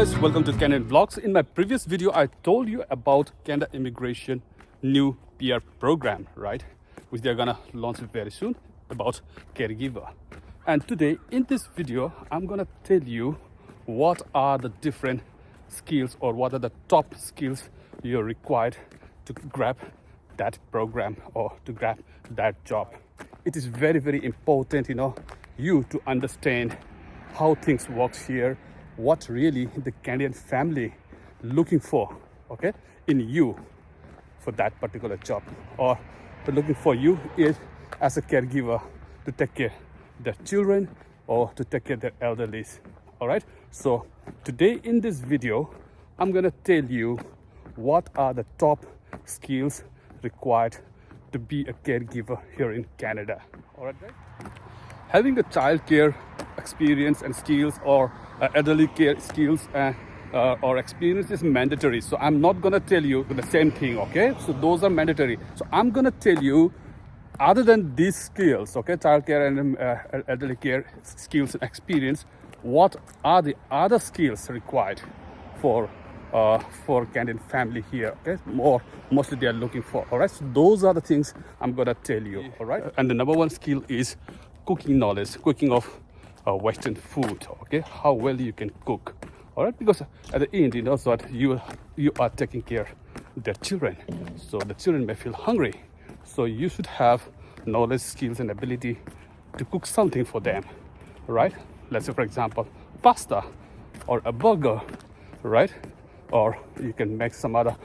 guys, welcome to Canada Vlogs. In my previous video, I told you about Canada Immigration new PR program, right? Which they're gonna launch very soon, about Caregiver. And today, in this video, I'm gonna tell you what are the different skills or what are the top skills you're required to grab that program or to grab that job. It is very, very important, you to understand how things works here, what really the Canadian family looking for, okay, in you for that particular job, or they're looking for you as a caregiver to take care of their children or to take care of their elderly. All right, so today in this video, I'm gonna tell you what are the top skills required to be a caregiver here in Canada. All right, guys? Having a child care experience and skills or elderly care skills or experience is mandatory. So I'm not gonna tell you the same thing, okay? So those are mandatory. So I'm gonna tell you, other than these skills, okay, child care and elderly care skills and experience, what are the other skills required for Canadian family here, okay? Mostly they are looking for, all right? So those are the things I'm gonna tell you, all right? And the number one skill is cooking knowledge, cooking of Western food, okay? How well you can cook, all right? Because at the end, so that you are taking care of their children, so the children may feel hungry. So you should have knowledge, skills, and ability to cook something for them, right? Let's say, for example, pasta or a burger, right? Or you can make some other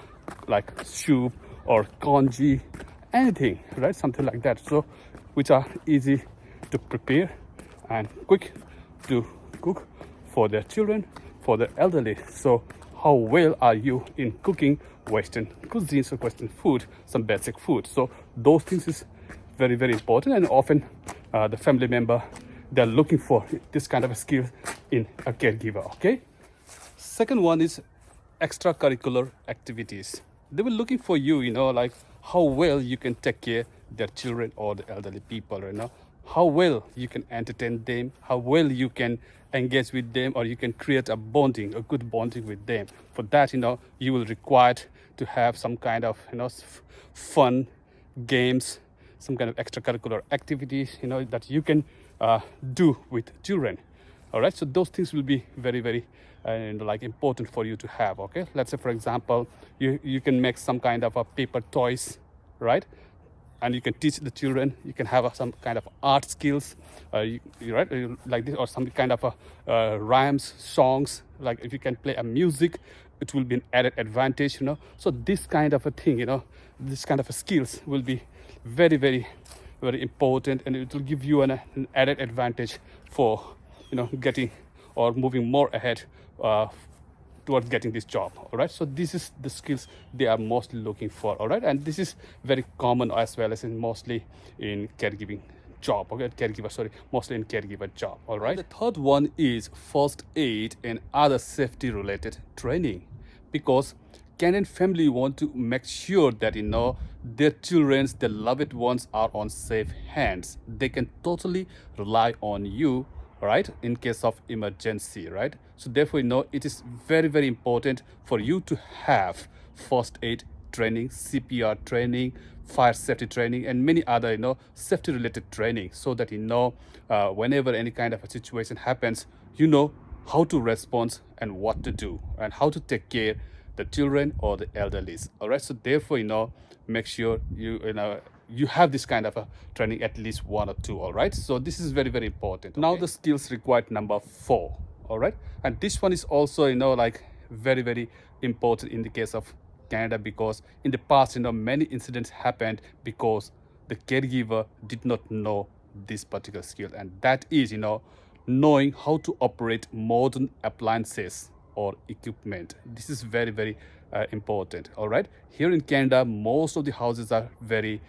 like soup or congee, anything, right? Something like that. So which are easy to prepare and quick to cook for their children, for the elderly. So how well are you in cooking Western cuisines or Western food, some basic food? So those things is very, very important, and often the family member, they're looking for this kind of a skill in a caregiver, okay? Second one is extracurricular activities. They were looking for you, like how well you can take care of their children or the elderly people, how well you can entertain them, how well you can engage with them, or you can create a good bonding with them. For that, you will require to have some kind of, fun games, some kind of extracurricular activities, that you can do with children. All right, so those things will be very, very important for you to have, okay? Let's say, for example, you can make some kind of a paper toys, right? And you can teach the children. You can have some kind of art skills, right? Like this, or some kind of rhymes, songs. Like if you can play a music, it will be an added advantage, So this kind of a thing, this kind of a skills will be very, very, very important, and it will give you an added advantage for, getting or moving more ahead towards getting this job. All right, so this is the skills they are mostly looking for. All right, and this is very common as well as mostly in caregiving job, okay? Mostly in caregiver job. All right, the third one is first aid and other safety related training, because Canadian family want to make sure that their children, their loved ones are on safe hands. They can totally rely on you, right, in case of emergency, right? So therefore, it is very, very important for you to have first aid training, CPR training, fire safety training, and many other, safety related training, so that, whenever any kind of a situation happens, you know how to respond and what to do and how to take care the children or the elderly. All right, so therefore, make sure you have this kind of a training, at least one or two. All right, so this is very, very important. Okay? Now the skills required, number 4. All right, and this one is also very, very important in the case of Canada, because in the past, many incidents happened because the caregiver did not know this particular skill, and that is knowing how to operate modern appliances or equipment. This is very, very important. All right, here in Canada, most of the houses are very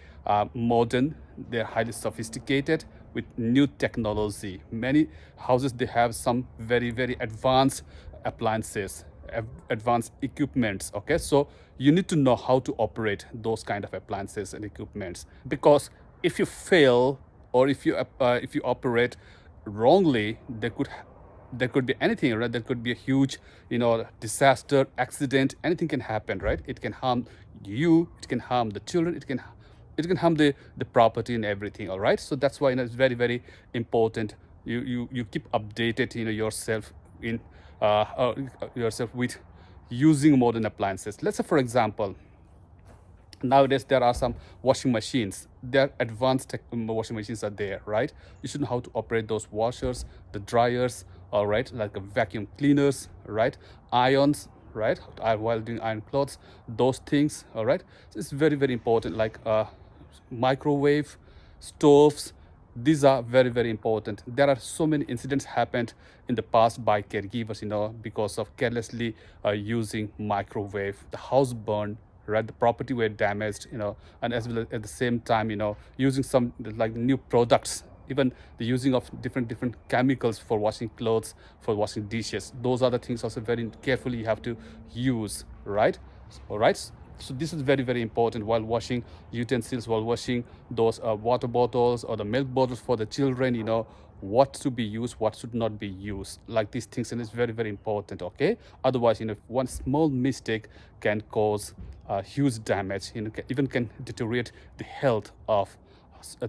modern. They're highly sophisticated with new technology. Many houses, they have some very, very advanced appliances, advanced equipments, okay? So you need to know how to operate those kind of appliances and equipments, because if you fail or if you operate wrongly, there could there could be anything, right? There could be a huge, disaster, accident, anything can happen, right? It can harm you, it can harm the children, it can harm the property and everything. All right, so that's why it's very, very important you keep updated yourself in yourself with using modern appliances. Let's say, for example, nowadays there are some washing machines. There are advanced washing machines are there, right? You should know how to operate those washers, the dryers, all right, like vacuum cleaners, right? Irons, right? While doing iron clothes, those things, all right? So it's very, very important, like microwave, stoves. These are very, very important. There are so many incidents happened in the past by caregivers, because of carelessly using microwave. The house burned, right? The property were damaged, and as well as at the same time, using some like new products, even the using of different chemicals for washing clothes, for washing dishes. Those are the things also very carefully you have to use, right? All right. So this is very, very important while washing utensils, while washing those water bottles or the milk bottles for the children, what to be used, what should not be used, like these things. And it's very, very important, okay? Otherwise, one small mistake can cause huge damage, even can deteriorate the health of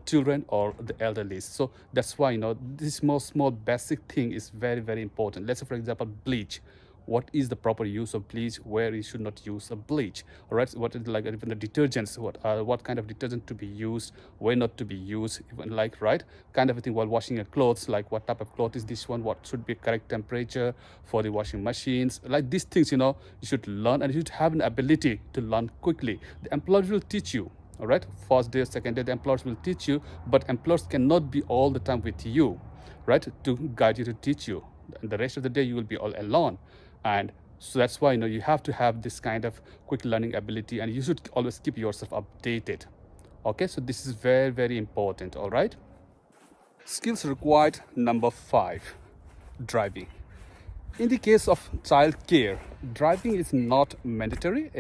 children or the elderly. So that's why, this small basic thing is very, very important. Let's say, for example, bleach. What is the proper use of bleach, where you should not use a bleach, all right? What is, like, even the detergents, what kind of detergent to be used, where not to be used, even, like, right, kind of a thing. While washing your clothes, like what type of cloth is this one, what should be correct temperature for the washing machines, like these things, you should learn, and you should have an ability to learn quickly. The employers will teach you, all right? First day, second day, the employers will teach you, but employers cannot be all the time with you, right, to guide you, to teach you. And the rest of the day you will be all alone. And so that's why, you have to have this kind of quick learning ability, and you should always keep yourself updated. Okay, so this is very, very important. All right. Skills required number 5, driving. In the case of child care, driving is not mandatory.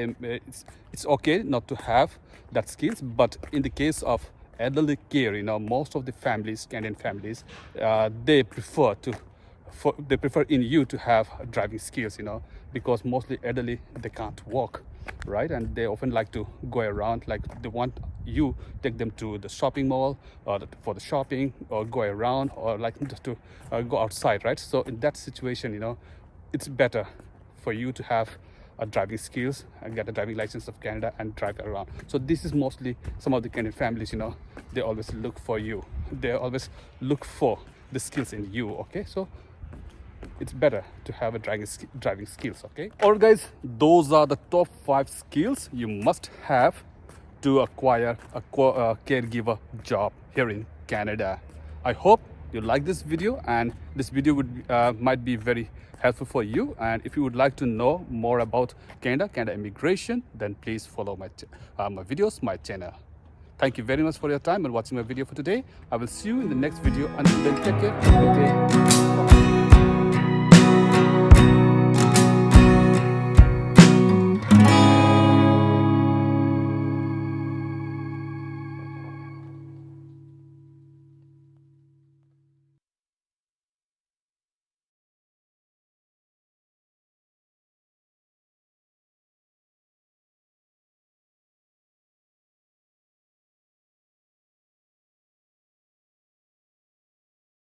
It's okay not to have that skills, but in the case of elderly care, most of the families, Canadian families, they prefer in you to have driving skills, because mostly elderly, they can't walk, right? And they often like to go around, like they want you take them to the shopping mall or for the shopping, or go around, or like just to go outside, right? So in that situation, it's better for you to have driving skills and get a driving license of Canada and drive around. So this is mostly some of the Canadian families, they always look for you. They always look for the skills in you, okay? So it's better to have a driving skills, okay? All right, guys, those are the top 5 skills you must have to acquire a caregiver job here in Canada. I hope you like this video, and this video might be very helpful for you. And if you would like to know more about Canada immigration, then please follow my videos, my channel. Thank you very much for your time and watching my video for today. I will see you in the next video. Until then, take care. Have a good day.